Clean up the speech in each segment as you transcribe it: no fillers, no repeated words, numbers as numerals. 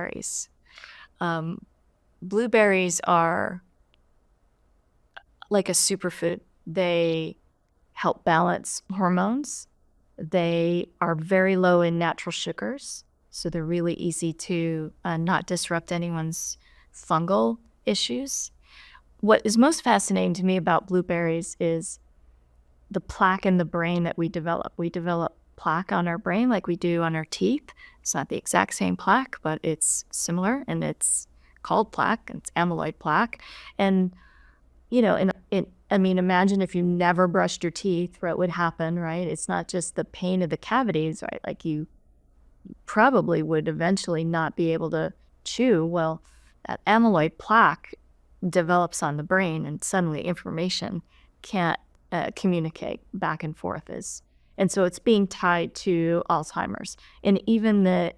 blueberries. Um, Blueberries are like a superfood. They help balance hormones. They are very low in natural sugars, so they're really easy to not disrupt anyone's fungal issues. What is most fascinating to me about blueberries is the plaque in the brain that we develop. We develop plaque on our brain like we do on our teeth. It's not the exact same plaque, but it's similar, and it's called plaque, and it's amyloid plaque. And, I mean, imagine if you never brushed your teeth, what would happen, right? It's not just the pain of the cavities, right? Like you probably would eventually not be able to chew. Well, that amyloid plaque develops on the brain, and suddenly information can't communicate back and forth. And so it's being tied to Alzheimer's. And even the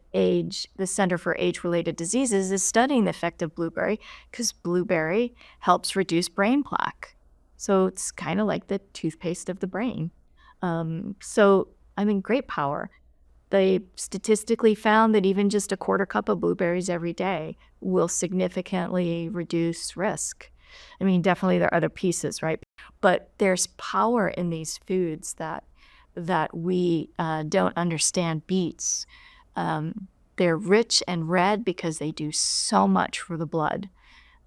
Center for Age-Related Diseases is studying the effect of blueberry because blueberry helps reduce brain plaque. So it's kind of like the toothpaste of the brain. Great power. They statistically found that even just a quarter cup of blueberries every day will significantly reduce risk. I mean, definitely there are other pieces, right? But there's power in these foods that we don't understand. Beets, they're rich and red because they do so much for the blood.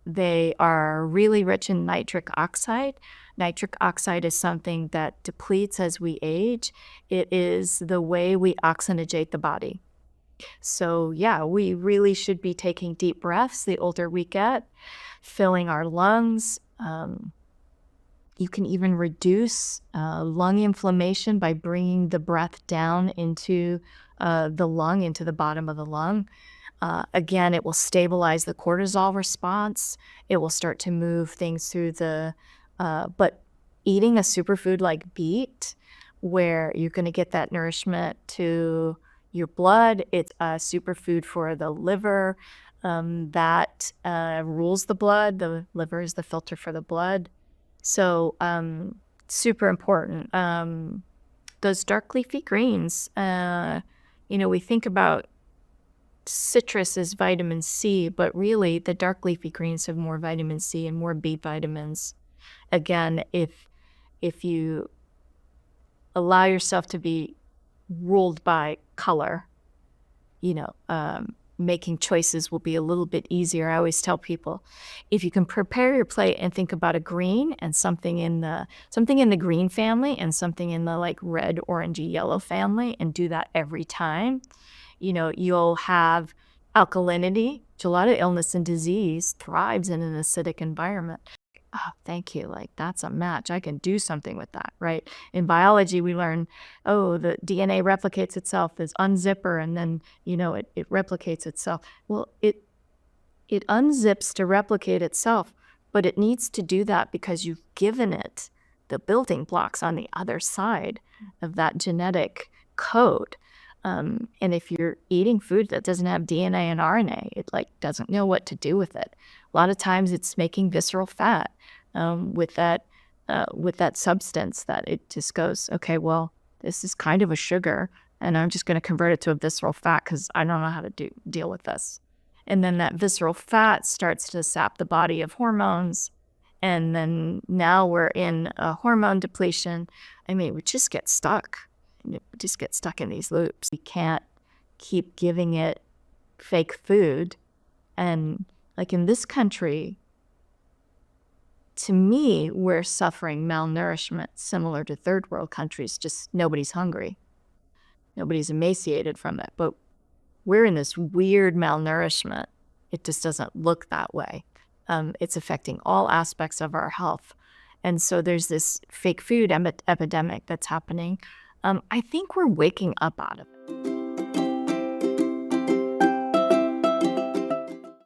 They are really rich in nitric oxide. Nitric oxide is something that depletes as we age. It is the way we oxygenate the body. So yeah, we really should be taking deep breaths the older we get, filling our lungs. You can even reduce lung inflammation by bringing the breath down into the lung, into the bottom of the lung. Again, it will stabilize the cortisol response. It will start to move things through but eating a superfood like beet, where you're going to get that nourishment to your blood, it's a superfood for the liver that rules the blood. The liver is the filter for the blood. So super important. Those dark leafy greens, we think about citrus as vitamin C, but really the dark leafy greens have more vitamin C and more B vitamins. Again, if you allow yourself to be ruled by color, making choices will be a little bit easier. I always tell people, if you can prepare your plate and think about a green and something in the green family and something in the like red, orangey, yellow family, and do that every time, you'll have alkalinity, which a lot of illness and disease thrives in an acidic environment. Oh, thank you. Like, that's a match. I can do something with that, right? In biology, we learn, the DNA replicates itself. There's unzipper, and then, it replicates itself. Well, it unzips to replicate itself, but it needs to do that because you've given it the building blocks on the other side of that genetic code. And if you're eating food that doesn't have DNA and RNA, it doesn't know what to do with it. A lot of times it's making visceral fat with that substance that it just goes, okay, well, this is kind of a sugar, and I'm just going to convert it to a visceral fat because I don't know how to deal with this. And then that visceral fat starts to sap the body of hormones, and then now we're in a hormone depletion. I mean, we just get stuck. We just get stuck in these loops. We can't keep giving it fake food. And like in this country, to me, we're suffering malnourishment similar to third world countries. Just nobody's hungry. Nobody's emaciated from it. But we're in this weird malnourishment. It just doesn't look that way. It's affecting all aspects of our health. And so there's this fake food epidemic that's happening. I think we're waking up out of it.